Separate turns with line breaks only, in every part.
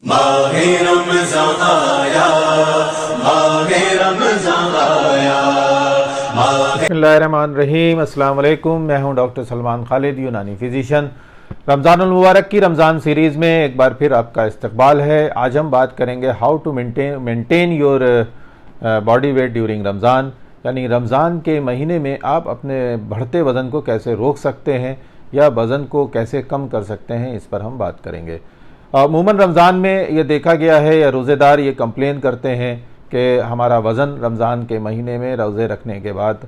माहे रमज़ान आया, माहे रमज़ान आया।
बिस्मिल्लाहिर्रहमानिर्रहीम। अस्सलाम वालेकुम। मैं हूं डॉक्टर सलमान खालिद, यूनानी फिजिशियन। रमज़ानुल मुबारक की रमज़ान सीरीज़ में एक बार फिर आपका इस्तकबाल है। आज हम बात करेंगे how to maintain your body weight during Ramzan, यानी रमज़ान के महीने में आप अपने बढ़ते वज़न को कैसे रोक सकते हैं या वज़न को कैसे कम कर सकते हैं, इस पर हम बात करेंगे। अमूमन रमज़ान में ये देखा गया है या रोज़ेदार ये कंप्लेन करते हैं कि हमारा वज़न रमज़ान के महीने में रोज़े रखने के बाद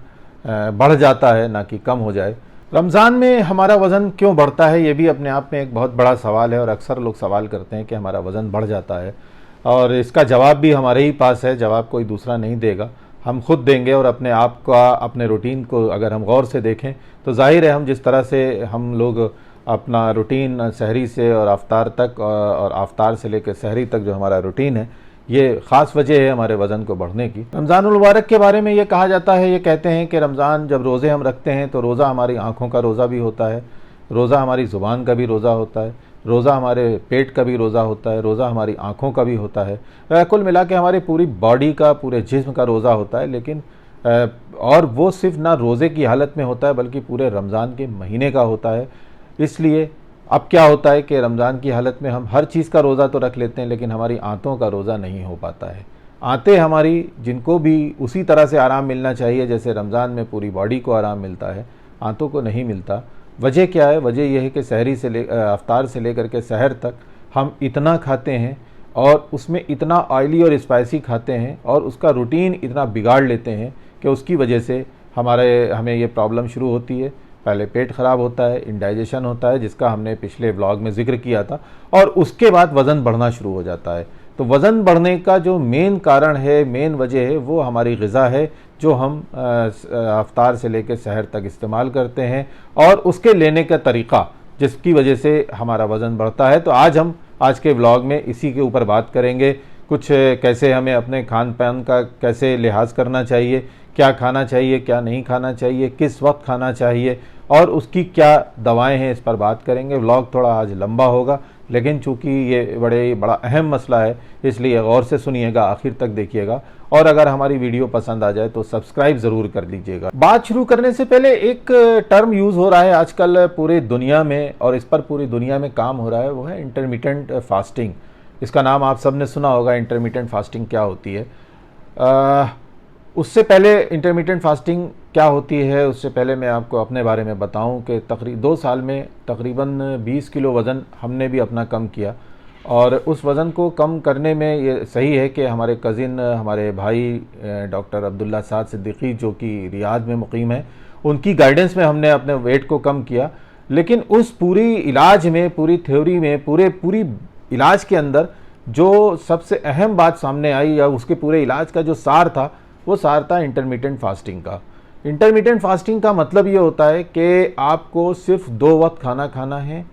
बढ़ जाता है, ना कि कम हो जाए। रमज़ान में हमारा वज़न क्यों बढ़ता है, ये भी अपने आप में एक बहुत बड़ा सवाल है और अक्सर लोग सवाल करते हैं कि हमारा वज़न बढ़ जाता है, और इसका जवाब भी हमारे ही पास है। जवाब कोई दूसरा नहीं देगा, हम खुद देंगे। और अपने आप का, अपने रूटीन को अगर हम गौर से देखें तो जाहिर है हम जिस तरह से हम लोग अपना रूटीन सहरी से और अफ्तार तक और अफ्तार से लेकर सहरी तक जो हमारा रूटीन है, ये ख़ास वजह है हमारे वज़न को बढ़ने की। रमज़ानुल मुबारक के बारे में ये कहा जाता है, ये कहते हैं कि रमज़ान जब रोज़े हम रखते हैं तो रोज़ा हमारी आँखों का रोज़ा भी होता है, रोज़ा हमारी ज़ुबान का भी रोज़ा होता है, रोज़ा हमारे पेट का भी रोज़ा होता है, रोज़ा हमारी आँखों का भी होता है। कुल मिला के हमारी पूरी बॉडी का, पूरे जिस्म का रोज़ा होता है। लेकिन और वो सिर्फ ना रोज़े की हालत में होता है बल्कि पूरे रमज़ान के महीने का होता है। इसलिए अब क्या होता है कि रमज़ान की हालत में हम हर चीज़ का रोज़ा तो रख लेते हैं, लेकिन हमारी आंतों का रोज़ा नहीं हो पाता है। आंतें हमारी, जिनको भी उसी तरह से आराम मिलना चाहिए जैसे रमज़ान में पूरी बॉडी को आराम मिलता है, आंतों को नहीं मिलता। वजह क्या है? वजह यह है कि सहरी से अफ्तार से लेकर के सहर तक हम इतना खाते हैं और उसमें इतना ऑयली और स्पाइसी खाते हैं और उसका रूटीन इतना बिगाड़ लेते हैं कि उसकी वजह से हमें ये प्रॉब्लम शुरू होती है। पहले पेट ख़राब होता है, इंडाइजेशन होता है, जिसका हमने पिछले व्लॉग में जिक्र किया था, और उसके बाद वज़न बढ़ना शुरू हो जाता है। तो वज़न बढ़ने का जो मेन कारण है, मेन वजह है, वो हमारी ग़िज़ा है जो हम अफ्तार से लेकर सहर तक इस्तेमाल करते हैं और उसके लेने का तरीक़ा, जिसकी वजह से हमारा वज़न बढ़ता है। तो आज के व्लॉग में इसी के ऊपर बात करेंगे। कुछ कैसे हमें अपने खान पान का कैसे लिहाज करना चाहिए, क्या खाना चाहिए, क्या नहीं खाना चाहिए, किस वक्त खाना चाहिए और उसकी क्या दवाएं हैं, इस पर बात करेंगे। व्लॉग थोड़ा आज लंबा होगा, लेकिन चूँकि ये बड़ा अहम मसला है, इसलिए गौर से सुनिएगा, आखिर तक देखिएगा। और अगर हमारी वीडियो पसंद आ जाए तो सब्सक्राइब ज़रूर कर लीजिएगा। बात शुरू करने से पहले एक टर्म यूज़ हो रहा है आजकल पूरी दुनिया में, और इस पर पूरी दुनिया में काम हो रहा है, वो है इंटरमिटेंट फास्टिंग। इसका नाम आप सब ने सुना होगा। इंटरमिटेंट फास्टिंग क्या होती है? उससे पहले इंटरमिटेंट फास्टिंग क्या होती है, उससे पहले मैं आपको अपने बारे में बताऊं कि 2 साल में तकरीबन 20 किलो वज़न हमने भी अपना कम किया। और उस वज़न को कम करने में ये सही है कि हमारे कज़िन, हमारे भाई डॉक्टर अब्दुल्ला साद सिद्दीकी, जो कि रियाद में मुकीम है, उनकी गाइडेंस में हमने अपने वेट को कम किया। लेकिन उस पूरी इलाज में, पूरी थ्योरी में, पूरी इलाज के अंदर जो सबसे अहम बात सामने आई, या उसके पूरे इलाज का जो सार था, वो सार था इंटरमिटेंट फास्टिंग का। इंटरमिटेंट फास्टिंग का मतलब ये होता है कि आपको सिर्फ 2 वक्त खाना खाना है,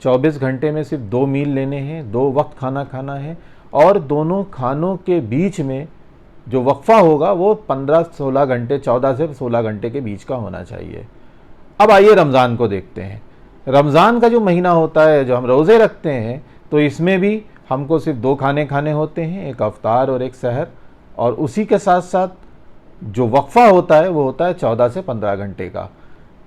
24 घंटे में सिर्फ 2 मील लेने हैं, 2 वक्त खाना खाना है, और दोनों खानों के बीच में जो वक्फा होगा वो 15-16 घंटे, 14 से 16 घंटे के बीच का होना चाहिए। अब आइए रमज़ान को देखते हैं। रमज़ान का जो महीना होता है, जो हम रोज़े रखते हैं, तो इसमें भी हमको सिर्फ 2 खाने खाने होते हैं, एक अफ्तार और एक सहर, और उसी के साथ साथ जो वक्फा होता है वो होता है 14 से 15 घंटे का।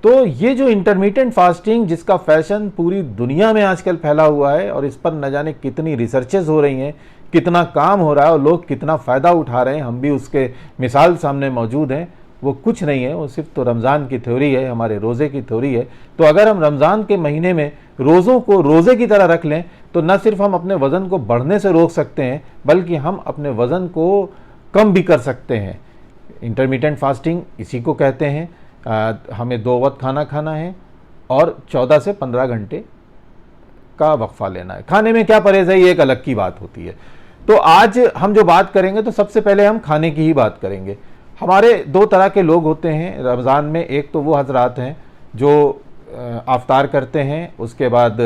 तो ये जो इंटरमिटेंट फास्टिंग, जिसका फैशन पूरी दुनिया में आजकल फैला हुआ है, और इस पर न जाने कितनी रिसर्चेस हो रही हैं, कितना काम हो रहा है और लोग कितना फ़ायदा उठा रहे हैं, हम भी उसके मिसाल सामने मौजूद हैं। वो कुछ नहीं है, वो सिर्फ तो रमज़ान की थ्योरी है, हमारे रोज़े की थ्योरी है। तो अगर हम रमज़ान के महीने में रोज़ों को रोज़े की तरह रख लें तो न सिर्फ हम अपने वज़न को बढ़ने से रोक सकते हैं, बल्कि हम अपने वज़न को कम भी कर सकते हैं। इंटरमिटेंट फास्टिंग इसी को कहते हैं। हमें 2 वक्त खाना खाना है और 14 से 15 घंटे का वक्फा लेना है। खाने में क्या परहेज़ है, ये एक अलग की बात होती है। तो आज हम जो बात करेंगे, तो सबसे पहले हम खाने की ही बात करेंगे। हमारे 2 तरह के लोग होते हैं रमज़ान में। एक तो वो हजरात हैं जो अफ्तार करते हैं, उसके बाद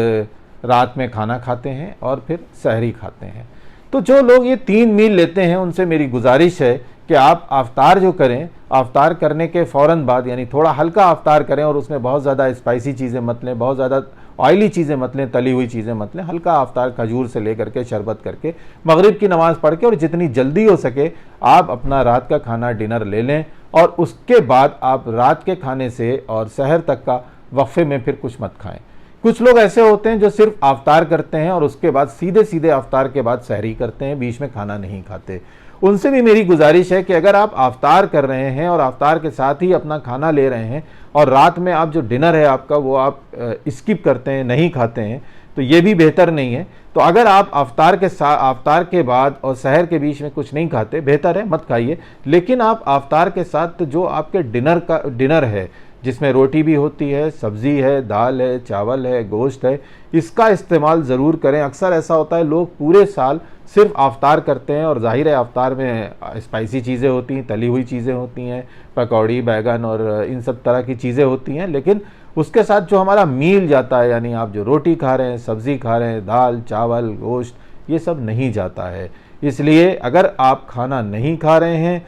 रात में खाना खाते हैं और फिर सहरी खाते हैं। तो जो लोग ये 3 मील लेते हैं, उनसे मेरी गुजारिश है कि आप अफ्तार जो करें, अफ्तार करने के फ़ौरन बाद, यानी थोड़ा हल्का अफ्तार करें और उसमें बहुत ज़्यादा स्पाइसी चीज़ें मत लें, बहुत ज़्यादा ऑयली चीज़ें मत लें, तली हुई चीज़ें मत लें, हल्का आफ्तार खजूर से लेकर के शरबत करके मगरिब की नमाज़ पढ़ के और जितनी जल्दी हो सके आप अपना रात का खाना डिनर ले लें और उसके बाद आप रात के खाने से और सहर तक का वक्फे में फिर कुछ मत खाएं। कुछ लोग ऐसे होते हैं जो सिर्फ आफ्तार करते हैं और उसके बाद सीधे सीधे आफ्तार के बाद सहरी करते हैं, बीच में खाना नहीं खाते। उनसे भी मेरी गुजारिश है कि अगर आप आफ्तार कर रहे हैं और आफ्तार के साथ ही अपना खाना ले रहे हैं और रात में आप जो डिनर है आपका वो आप स्किप करते हैं, नहीं खाते हैं, तो ये भी बेहतर नहीं है। तो अगर आप आफ्तार के बाद और सहर के बीच में कुछ नहीं खाते, बेहतर है मत खाइए, लेकिन आप आफ्तार के साथ जो आपके डिनर है जिसमें रोटी भी होती है, सब्ज़ी है, दाल है, चावल है, गोश्त है, इसका इस्तेमाल ज़रूर करें। अक्सर ऐसा होता है लोग पूरे साल सिर्फ आफ्तार करते हैं और ज़ाहिर है आफ्तार में स्पाइसी चीज़ें होती हैं, तली हुई चीज़ें होती हैं, पकौड़ी, बैगन और इन सब तरह की चीज़ें होती हैं, लेकिन उसके साथ जो हमारा मील जाता है, यानी आप जो रोटी खा रहे हैं, सब्ज़ी खा रहे हैं, दाल, चावल, गोश्त, ये सब नहीं जाता है। इसलिए अगर आप खाना नहीं खा रहे हैं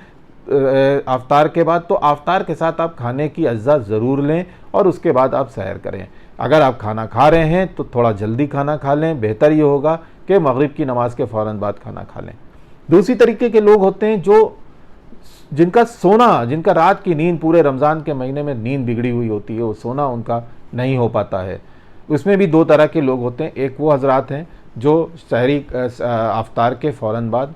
आफ्तार के बाद, तो आफ्तार के साथ आप खाने की अज्जा ज़रूर लें और उसके बाद आप सैर करें। अगर आप खाना खा रहे हैं तो थोड़ा जल्दी खाना खा लें, बेहतर ये होगा कि मगरिब की नमाज के फ़ौरन बाद खाना खा लें। दूसरी तरीके के लोग होते हैं जिनका रात की नींद, पूरे रमज़ान के महीने में नींद बिगड़ी हुई होती है, वो सोना उनका नहीं हो पाता है। उसमें भी दो तरह के लोग होते हैं। एक वो हजरात हैं जो सहरी आफ्तार के फ़ौरन बाद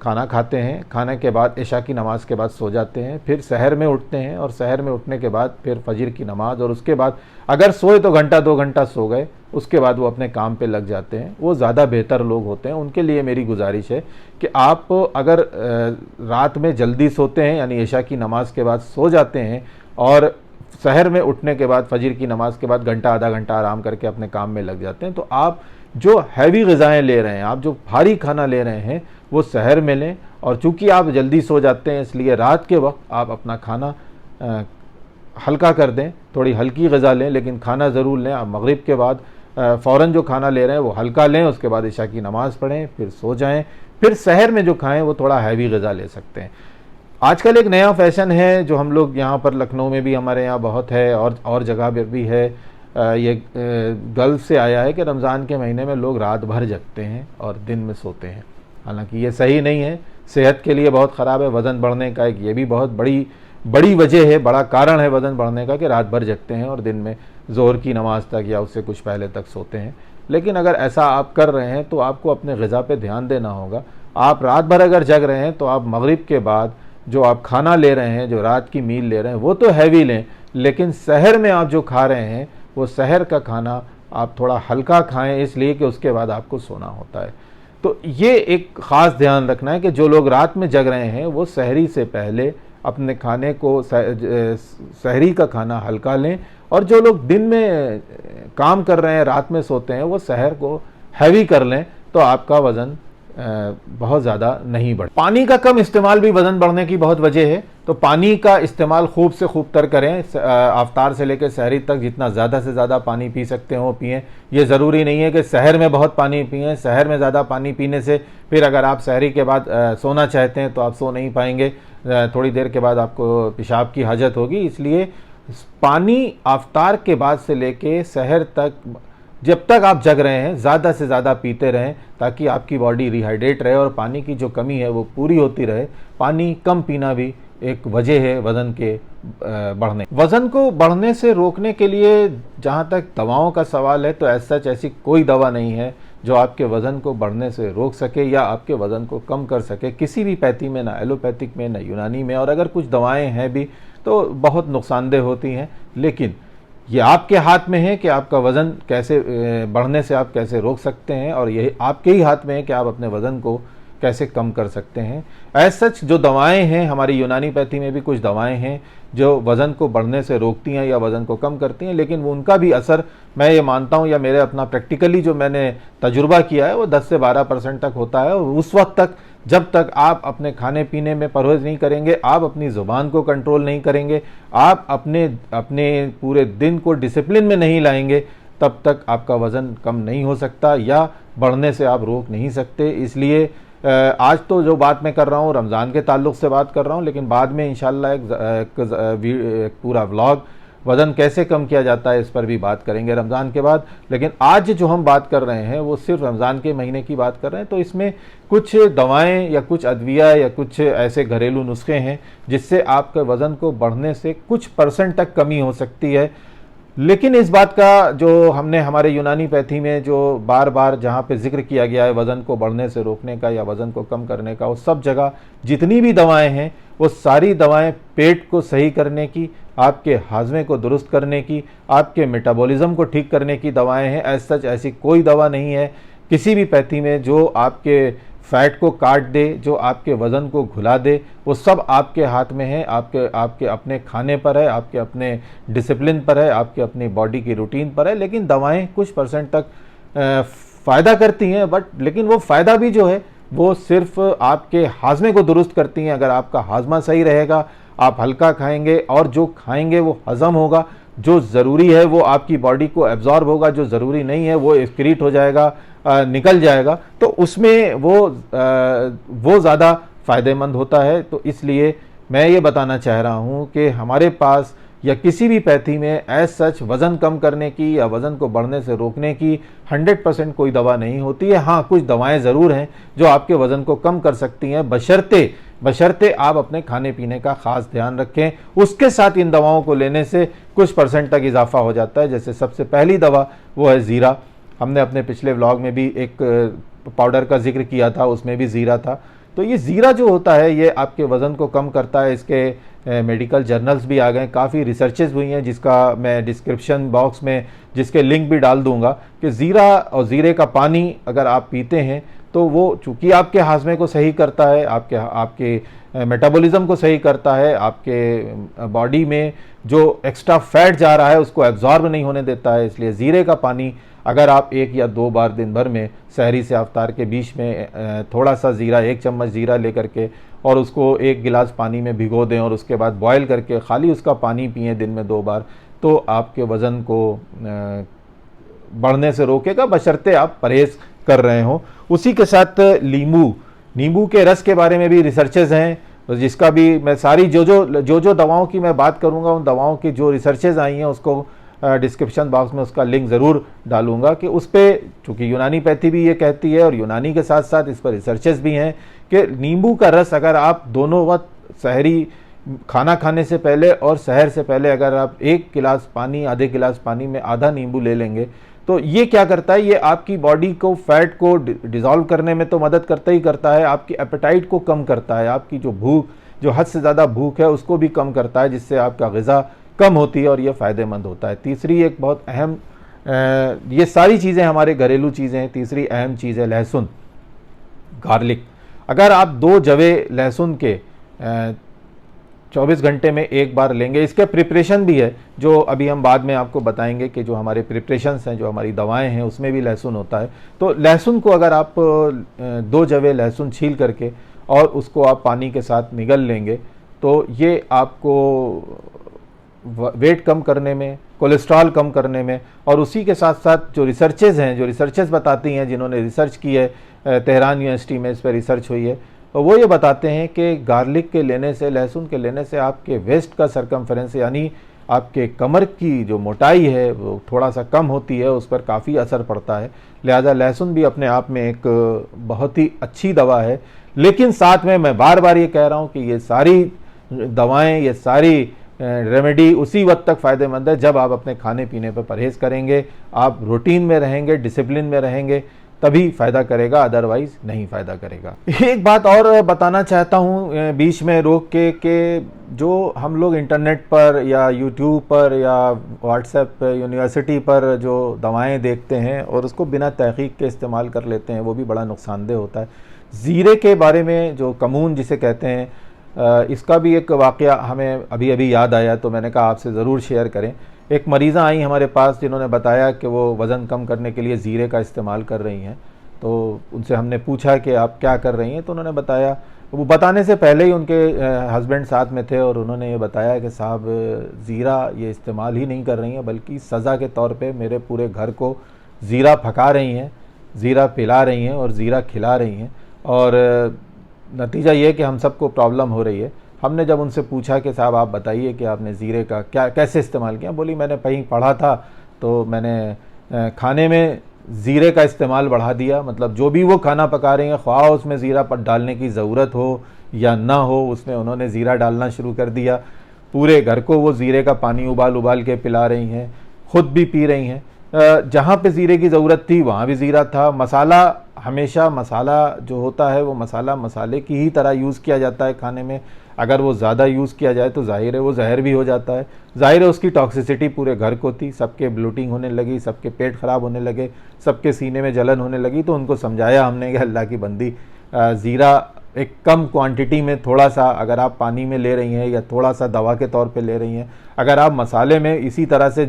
खाना खाते हैं, खाने के बाद इशा की नमाज़ के बाद सो जाते हैं, फिर सहर में उठते हैं और सहर में उठने के बाद फिर फजर की नमाज़, और उसके बाद अगर सोए तो घंटा 2 घंटा सो गए, उसके बाद वो अपने काम पे लग जाते हैं। वो ज़्यादा बेहतर लोग होते हैं। उनके लिए मेरी गुजारिश है कि आप अगर रात में जल्दी सोते हैं, यानी इशा की नमाज़ के बाद सो जाते हैं और सहर में उठने के बाद फजर की नमाज़ के बाद घंटा आधा घंटा आराम करके अपने काम में लग जाते हैं, तो आप जो हैवी ग़िज़ाएँ ले रहे हैं, आप जो भारी खाना ले रहे हैं, वो सहर में लें। और चूँकि आप जल्दी सो जाते हैं, इसलिए रात के वक्त आप अपना खाना हल्का कर दें, थोड़ी हल्की ग़िज़ा लें, लेकिन खाना ज़रूर लें। आप मगरिब के बाद फ़ौरन जो खाना ले रहे हैं वो हल्का लें, उसके बाद इशा की नमाज़ पढ़ें, फिर सो जाएं, फिर सहर में जो खाएं वो थोड़ा हैवी ग़िज़ा ले सकते हैं। आजकल एक नया फ़ैशन है जो हम लोग यहाँ पर लखनऊ में भी, हमारे यहाँ बहुत है और जगह पर भी है, ये गल्फ़ से आया है कि रमज़ान के महीने में लोग रात भर जगते हैं और दिन में सोते हैं। हालांकि ये सही नहीं है, सेहत के लिए बहुत ख़राब है। वज़न बढ़ने का एक ये भी बहुत बड़ी वजह है, बड़ा कारण है वज़न बढ़ने का कि रात भर जगते हैं और दिन में ज़ोहर की नमाज़ तक या उससे कुछ पहले तक सोते हैं। लेकिन अगर ऐसा आप कर रहे हैं तो आपको अपने ग़िज़ा पे ध्यान देना होगा। आप रात भर अगर जग रहे हैं तो आप मगरिब के बाद जो आप खाना ले रहे हैं, जो रात की मील ले रहे हैं, वो तो हैवी लें, लेकिन सहर में आप जो खा रहे हैं वो सहर का खाना आप थोड़ा हल्का खाएं, इसलिए कि उसके बाद आपको सोना होता है। तो ये एक ख़ास ध्यान रखना है कि जो लोग रात में जग रहे हैं वो सहरी से पहले अपने खाने को, सहरी का खाना हल्का लें, और जो लोग दिन में काम कर रहे हैं, रात में सोते हैं, वो सहर को हैवी कर लें, तो आपका वज़न बहुत ज़्यादा नहीं बढ़े। पानी का कम इस्तेमाल भी वज़न बढ़ने की बहुत वजह है। तो पानी का इस्तेमाल खूब से खूब तर करें। आफ्तार से लेकर सहरी तक जितना ज़्यादा से ज़्यादा पानी पी सकते हो पिएं। ये ज़रूरी नहीं है कि सहर में बहुत पानी पिएं। सहर में ज़्यादा पानी पीने से फिर अगर आप सहरी के बाद सोना चाहते हैं तो आप सो नहीं पाएंगे, थोड़ी देर के बाद आपको पेशाब की हाजत होगी। इसलिए पानी आफ्तार के बाद से लेके सहर तक, जब तक आप जग रहे हैं, ज़्यादा से ज़्यादा पीते रहें, ताकि आपकी बॉडी रिहाइड्रेट रहे और पानी की जो कमी है वो पूरी होती रहे। पानी कम पीना भी एक वजह है वज़न के बढ़ने। वज़न को बढ़ने से रोकने के लिए जहाँ तक दवाओं का सवाल है, तो ऐसी कोई दवा नहीं है जो आपके वज़न को बढ़ने से रोक सके या आपके वज़न को कम कर सके, किसी भी पैथी में, ना एलोपैथिक में, ना यूनानी में। और अगर कुछ दवाएं हैं भी तो बहुत नुकसानदेह होती हैं, लेकिन ये आपके हाथ में है कि आपका वज़न कैसे बढ़ने से आप कैसे रोक सकते हैं, और यही आपके ही हाथ में है कि आप अपने वज़न को कैसे कम कर सकते हैं। एज सच जो दवाएं हैं, हमारी यूनानी पैथी में भी कुछ दवाएं हैं जो वज़न को बढ़ने से रोकती हैं या वज़न को कम करती हैं, लेकिन वो उनका भी असर, मैं ये मानता हूँ, या मेरे अपना प्रैक्टिकली जो मैंने तजुर्बा किया है, वो 10 से 12% तक होता है। और उस वक्त तक, जब तक आप अपने खाने पीने में परहेज़ नहीं करेंगे, आप अपनी ज़ुबान को कंट्रोल नहीं करेंगे, आप अपने पूरे दिन को डिसिप्लिन में नहीं लाएंगे, तब तक आपका वज़न कम नहीं हो सकता या बढ़ने से आप रोक नहीं सकते। इसलिए आज तो जो बात मैं कर रहा हूँ रमज़ान के ताल्लुक़ से बात कर रहा हूँ, लेकिन बाद में इंशाअल्लाह एक पूरा व्लॉग वज़न कैसे कम किया जाता है इस पर भी बात करेंगे रमज़ान के बाद। लेकिन आज जो हम बात कर रहे हैं वो सिर्फ रमज़ान के महीने की बात कर रहे हैं, तो इसमें कुछ दवाएं या कुछ अद्विया या कुछ ऐसे घरेलू नुस्खे हैं जिससे आपके वज़न को बढ़ने से कुछ % तक कमी हो सकती है। लेकिन इस बात का जो हमने हमारे यूनानी पैथी में जो बार बार जहाँ पे जिक्र किया गया है वज़न को बढ़ने से रोकने का या वज़न को कम करने का, वो सब जगह जितनी भी दवाएं हैं वो सारी दवाएं पेट को सही करने की, आपके हाजमे को दुरुस्त करने की, आपके मेटाबॉलिज्म को ठीक करने की दवाएं हैं। सच ऐसी कोई दवा नहीं है किसी भी पैथी में जो आपके फैट को काट दे, जो आपके वज़न को घुला दे। वो सब आपके हाथ में है, आपके अपने खाने पर है, आपके अपने डिसिप्लिन पर है, आपके अपनी बॉडी की रूटीन पर है। लेकिन दवाएं कुछ % तक फ़ायदा करती हैं, बट लेकिन वो फ़ायदा भी जो है वो सिर्फ आपके हाजमे को दुरुस्त करती हैं। अगर आपका हाजमा सही रहेगा, आप हल्का खाएंगे और जो खाएंगे वो हज़म होगा, जो ज़रूरी है वो आपकी बॉडी को एब्जॉर्ब होगा, जो ज़रूरी नहीं है वो एक्सक्रीट हो जाएगा, निकल जाएगा, तो उसमें वो ज़्यादा फ़ायदेमंद होता है। तो इसलिए मैं ये बताना चाह रहा हूँ कि हमारे पास या किसी भी पैथी में एज सच वज़न कम करने की या वज़न को बढ़ने से रोकने की 100% कोई दवा नहीं होती है। हाँ, कुछ दवाएं ज़रूर हैं जो आपके वज़न को कम कर सकती हैं, बशर्ते आप अपने खाने पीने का ख़ास ध्यान रखें। उसके साथ इन दवाओं को लेने से कुछ % तक इजाफा हो जाता है। जैसे सबसे पहली दवा वो है ज़ीरा। हमने अपने पिछले व्लॉग में भी एक पाउडर का जिक्र किया था, उसमें भी ज़ीरा था। तो ये ज़ीरा जो होता है ये आपके वज़न को कम करता है। इसके मेडिकल जर्नल्स भी आ गए, काफ़ी रिसर्चेस हुई हैं जिसका मैं डिस्क्रिप्शन बॉक्स में जिसके लिंक भी डाल दूंगा कि ज़ीरा और ज़ीरे का पानी अगर आप पीते हैं तो वो चूँकि आपके हाजमे को सही करता है, आपके मेटाबॉलिज्म को सही करता है, आपके बॉडी में जो एक्स्ट्रा फैट जा रहा है उसको एब्जॉर्ब नहीं होने देता है। इसलिए ज़ीरे का पानी अगर आप 1 या 2 बार दिन भर में सहरी से अफ्तार के बीच में थोड़ा सा ज़ीरा, 1 चम्मच ज़ीरा लेकर के और उसको 1 गिलास पानी में भिगो दें और उसके बाद बॉयल करके खाली उसका पानी पिएं दिन में 2 बार, तो आपके वज़न को बढ़ने से रोकेगा, बशर्ते आप परहेज़ कर रहे हो। उसी के साथ नींबू के रस के बारे में भी रिसर्चेज हैं, जिसका भी मैं सारी जो दवाओं की मैं बात करूंगा उन दवाओं की जो रिसर्चेज आई हैं उसको डिस्क्रिप्शन बॉक्स में उसका लिंक ज़रूर डालूंगा कि उस पर, चूँकि यूनानी पैथी भी ये कहती है और यूनानी के साथ साथ इस पर रिसर्चेस भी हैं कि नींबू का रस अगर आप दोनों वक्त सहरी खाना खाने से पहले और सहर से पहले अगर आप 1 गिलास पानी, आधे गिलास पानी में आधा नींबू ले लेंगे तो ये क्या करता है, ये आपकी बॉडी को फैट को डिज़ोल्व करने में तो मदद करता ही करता है, आपकी एपेटाइट को कम करता है, आपकी जो भूख, जो हद से ज़्यादा भूख है उसको भी कम करता है, जिससे आपका ग़िज़ा कम होती है और ये फ़ायदेमंद होता है। तीसरी एक बहुत अहम, ये सारी चीज़ें हमारे घरेलू चीज़ें हैं। तीसरी अहम चीज़ है लहसुन, गार्लिक। अगर आप 2 जवे लहसुन के 24 घंटे में 1 बार लेंगे, इसके प्रिपरेशन भी है जो अभी हम बाद में आपको बताएंगे कि जो हमारे प्रिपरेशंस हैं, जो हमारी दवाएं हैं उसमें भी लहसुन होता है। तो लहसुन को अगर आप 2 जवे लहसुन छील करके और उसको आप पानी के साथ निगल लेंगे तो ये आपको वेट कम करने में, कोलेस्ट्रॉल कम करने में, और उसी के साथ साथ जो रिसर्चेस बताती हैं, जिन्होंने रिसर्च की है, तेहरान यूनिवर्सिटी में इस पर रिसर्च हुई है, तो वो ये बताते हैं कि गार्लिक के लेने से, लहसुन के लेने से आपके वेस्ट का सरकमफेरेंस यानी आपके कमर की जो मोटाई है वो थोड़ा सा कम होती है, उस पर काफ़ी असर पड़ता है। लिहाजा लहसुन भी अपने आप में एक बहुत ही अच्छी दवा है। लेकिन साथ में मैं बार बार ये कह रहा हूँ कि ये सारी दवाएं, ये सारी रेमेडी उसी वक्त तक फ़ायदेमंद है जब आप अपने खाने पीने पर परहेज़ करेंगे, आप रूटीन में रहेंगे, डिसिप्लिन में रहेंगे, तभी फ़ायदा करेगा, अदरवाइज़ नहीं फ़ायदा करेगा। एक बात और बताना चाहता हूँ बीच में रोक के कि जो हम लोग इंटरनेट पर या यूट्यूब पर या व्हाट्सएप यूनिवर्सिटी पर जो दवाएं देखते हैं और उसको बिना तहक़ीक़ के इस्तेमाल कर लेते हैं, वो भी बड़ा नुकसानदेह होता है। ज़ीरे के बारे में, जो कमून जिसे कहते हैं, इसका भी एक वाक़या हमें अभी अभी याद आया तो मैंने कहा आपसे ज़रूर शेयर करें। एक मरीज़ा आई हमारे पास जिन्होंने बताया कि वो वज़न कम करने के लिए ज़ीरे का इस्तेमाल कर रही हैं। तो उनसे हमने पूछा कि आप क्या कर रही हैं, तो उन्होंने बताया, वो बताने से पहले ही उनके हस्बैंड साथ में थे और उन्होंने ये बताया कि साहब ज़ीरा ये इस्तेमाल ही नहीं कर रही हैं, बल्कि सज़ा के तौर पे मेरे पूरे घर को ज़ीरा पका रही हैं, ज़ीरा पिला रही हैं और ज़ीरा खिला रही हैं, और नतीजा ये कि हम सबको प्रॉब्लम हो रही है। हमने जब उनसे पूछा कि साहब आप बताइए कि आपने ज़ीरे का क्या कैसे इस्तेमाल किया, बोली मैंने कहीं पढ़ा था तो मैंने खाने में ज़ीरे का इस्तेमाल बढ़ा दिया। मतलब जो भी वो खाना पका रही हैं, ख्वाह उसमें ज़ीरा पर डालने की ज़रूरत हो या ना हो, उसमें उन्होंने ज़ीरा डालना शुरू कर दिया। पूरे घर को वो ज़ीरे का पानी उबाल उबाल के पिला रही हैं, ख़ुद भी पी रही हैं। जहाँ पे ज़ीरे की ज़रूरत थी वहाँ भी ज़ीरा था। मसाला, हमेशा मसाला जो होता है वो मसाला मसाले की ही तरह यूज़ किया जाता है खाने में। अगर वो ज़्यादा यूज़ किया जाए तो ज़ाहिर है वो जहर भी हो जाता है। ज़ाहिर है उसकी टॉक्सिसिटी पूरे घर को थी। सबके ब्लोटिंग होने लगी, सबके पेट ख़राब होने लगे, सबके सीने में जलन होने लगी। तो उनको समझाया हमने कि अल्लाह की बंदी, ज़ीरा एक कम क्वांटिटी में थोड़ा सा अगर आप पानी में ले रही हैं या थोड़ा सा दवा के तौर पे ले रही हैं, अगर आप मसाले में इसी तरह से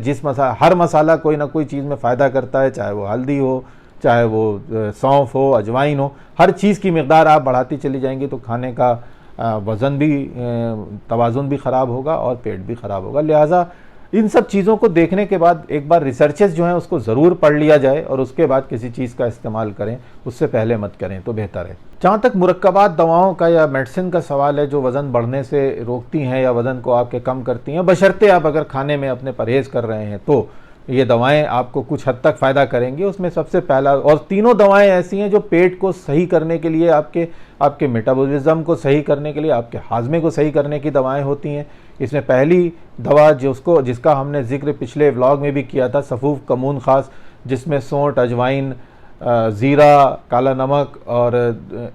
हर मसाला कोई ना कोई चीज़ में फ़ायदा करता है, चाहे वो हल्दी हो, चाहे वो सौंफ हो, अजवाइन हो, हर चीज़ की मिक़दार आप बढ़ाती चली जाएंगी तो खाने का वज़न भी, तवाज़ुन भी ख़राब होगा और पेट भी ख़राब होगा। लिहाजा इन सब चीज़ों को देखने के बाद एक बार रिसर्चेस जो हैं उसको ज़रूर पढ़ लिया जाए और उसके बाद किसी चीज़ का इस्तेमाल करें, उससे पहले मत करें तो बेहतर है। जहाँ तक मुरक्कबात दवाओं का या मेडिसिन का सवाल है जो वज़न बढ़ने से रोकती हैं या वज़न को आपके कम करती हैं, बशर्ते आप अगर खाने में अपने परहेज़ कर रहे हैं तो ये दवाएं आपको कुछ हद तक फ़ायदा करेंगी। उसमें सबसे पहला, और तीनों दवाएं ऐसी हैं जो पेट को सही करने के लिए, आपके मेटाबॉलिज्म को सही करने के लिए, आपके हाजमे को सही करने की दवाएं होती हैं। इसमें पहली दवा जिसका हमने जिक्र पिछले व्लॉग में भी किया था, सफ़ूफ कमून ख़ास, जिसमें सौंठ, अजवाइन, ज़ीरा, काला नमक और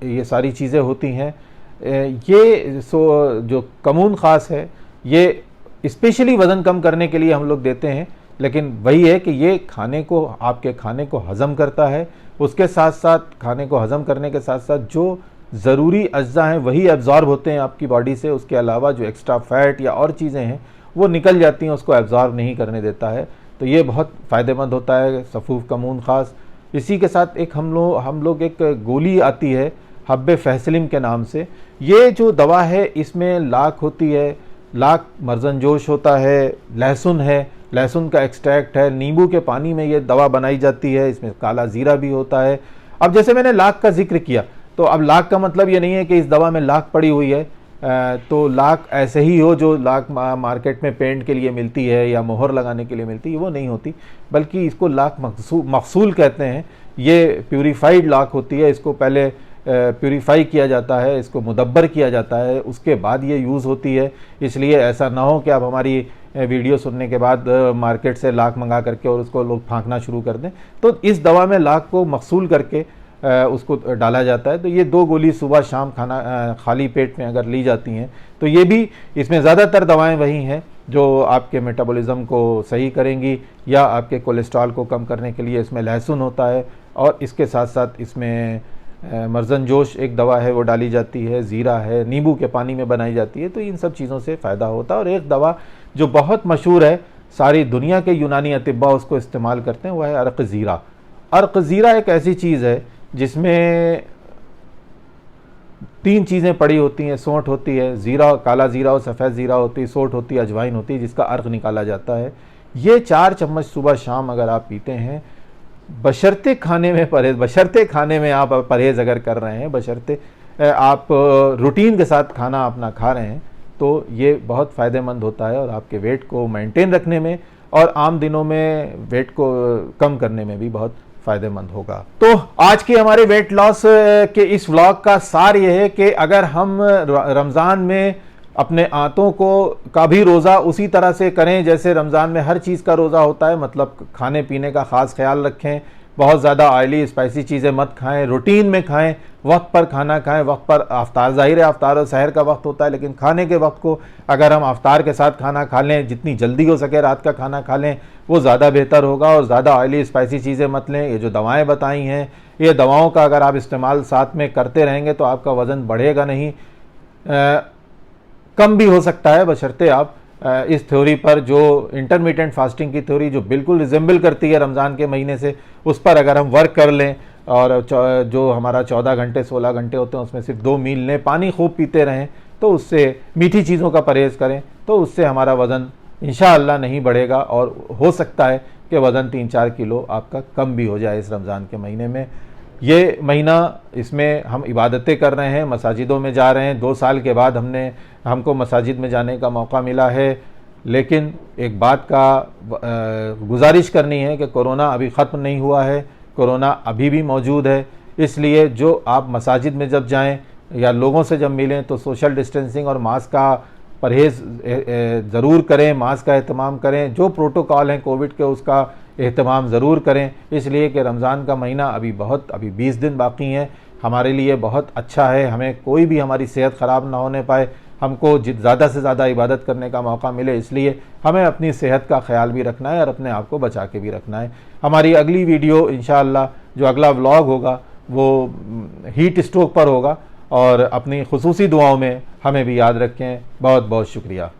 ये सारी चीज़ें होती हैं। ये जो कमून ख़ास है ये स्पेशली वज़न कम करने के लिए हम लोग देते हैं, लेकिन वही है कि ये आपके खाने को हज़म करता है। उसके साथ साथ खाने को हज़म करने के साथ साथ जो ज़रूरी अज्जा हैं वही एब्ज़ॉर्ब होते हैं आपकी बॉडी से। उसके अलावा जो एक्स्ट्रा फैट या और चीज़ें हैं वो निकल जाती हैं, उसको एब्ज़ॉर्ब नहीं करने देता है। तो ये बहुत फ़ायदेमंद होता है सफ़ूफ कमून ख़ास। इसी के साथ एक हम लोग एक गोली आती है हब्बे फहसलिम के नाम से। ये जो दवा है इसमें लाख होती है, लाख मर्जनजोश होता है, लहसुन है, लहसुन का एक्सट्रैक्ट है, नींबू के पानी में ये दवा बनाई जाती है, इसमें काला ज़ीरा भी होता है। अब जैसे मैंने लाख का जिक्र किया, तो अब लाख का मतलब ये नहीं है कि इस दवा में लाख पड़ी हुई है, तो लाख ऐसे ही हो जो लाख मार्केट में पेंट के लिए मिलती है या मोहर लगाने के लिए मिलती है, वो नहीं होती, बल्कि इसको लाख मखसूल कहते हैं। ये प्यूरीफाइड लाख होती है। इसको पहले प्यूरीफाई किया जाता है, इसको मुदब्बर किया जाता है, उसके बाद ये यूज़ होती है। इसलिए ऐसा ना हो कि आप हमारी वीडियो सुनने के बाद मार्केट से लाख मंगा करके और उसको लोग फाँकना शुरू कर दें। तो इस दवा में लाख को मखसूल करके उसको डाला जाता है। तो ये 2 गोली सुबह शाम खाली पेट में अगर ली जाती हैं तो ये भी, इसमें ज़्यादातर दवाएं वही हैं जो आपके मेटाबॉलिज्म को सही करेंगी या आपके कोलेस्ट्रॉल को कम करने के लिए इसमें लहसुन होता है, और इसके साथ साथ इसमें मर्जनजोश एक दवा है वो डाली जाती है, ज़ीरा है, नींबू के पानी में बनाई जाती है। तो इन सब चीज़ों से फ़ायदा होता है। और एक दवा जो बहुत मशहूर है, सारी दुनिया के यूनानी अतिब्बा उसको इस्तेमाल करते हैं, वह है अर्क ज़ीरा। अर्क ज़ीरा एक ऐसी चीज़ है जिसमें 3 चीज़ें पड़ी होती हैं। सौंठ होती है, ज़ीरा, काला ज़ीरा और सफ़ेद ज़ीरा होती है, सौंठ होती है, अजवाइन होती है, जिसका अर्क निकाला जाता है। ये 4 चम्मच सुबह शाम अगर आप पीते हैं, बशर्ते खाने में आप परहेज़ अगर कर रहे हैं, बशर्ते आप रूटीन के साथ खाना अपना खा रहे हैं, तो ये बहुत फ़ायदेमंद होता है और आपके वेट को मेंटेन रखने में और आम दिनों में वेट को कम करने में भी बहुत फ़ायदेमंद होगा। तो आज के हमारे वेट लॉस के इस व्लॉग का सार ये है कि अगर हम रमज़ान में अपने आंतों का भी रोज़ा उसी तरह से करें जैसे रमज़ान में हर चीज़ का रोज़ा होता है, मतलब खाने पीने का ख़ास ख्याल रखें, बहुत ज़्यादा ऑयली स्पाइसी चीज़ें मत खाएं, रूटीन में खाएं, वक्त पर खाना खाएं, वक्त पर अफ्तार, ज़ाहिर है अफ्तार और सहर का वक्त होता है, लेकिन खाने के वक्त को अगर हम अफ्तार के साथ खाना खा लें, जितनी जल्दी हो सके रात का खाना खा लें, वो ज़्यादा बेहतर होगा। और ज़्यादा ऑयली स्पाइसी चीज़ें मत लें। ये जो दवाएँ बताई हैं, ये दवाओं का अगर आप इस्तेमाल साथ में करते रहेंगे तो आपका वज़न बढ़ेगा नहीं, कम भी हो सकता है, बशर्ते आप इस थ्योरी पर, जो इंटरमिटेंट फास्टिंग की थ्योरी जो बिल्कुल रिजेंबल करती है रमज़ान के महीने से, उस पर अगर हम वर्क कर लें और जो हमारा 14 घंटे 16 घंटे होते हैं उसमें सिर्फ 2 मील लें, पानी खूब पीते रहें, तो उससे मीठी चीज़ों का परहेज़ करें, तो उससे हमारा वज़न इंशाअल्लाह नहीं बढ़ेगा और हो सकता है कि वज़न 3-4 किलो आपका कम भी हो जाए इस रमज़ान के महीने में। ये महीना इसमें हम इबादतें कर रहे हैं, मसाजिदों में जा रहे हैं। 2 साल के बाद हमको मसाजिद में जाने का मौका मिला है। लेकिन एक बात का गुजारिश करनी है कि कोरोना अभी ख़त्म नहीं हुआ है, कोरोना अभी भी मौजूद है। इसलिए जो आप मसाजिद में जब जाएं या लोगों से जब मिलें तो सोशल डिस्टेंसिंग और मास्क का परहेज़ ज़रूर करें, मास्क का एहतमाम करें। जो प्रोटोकॉल हैं कोविड के उसका एहतमाम ज़रूर करें, इसलिए कि रमज़ान का महीना अभी 20 दिन बाकी हैं। हमारे लिए बहुत अच्छा है, हमें कोई भी हमारी सेहत ख़राब ना होने पाए, हमको ज़्यादा से ज़्यादा इबादत करने का मौका मिले। इसलिए हमें अपनी सेहत का ख्याल भी रखना है और अपने आप को बचा के भी रखना है। हमारी अगली वीडियो इंशाअल्लाह, जो अगला व्लॉग होगा वो हीट स्ट्रोक पर होगा। और अपनी खुसूसी दुआओं में हमें भी याद रखें। बहुत बहुत शुक्रिया।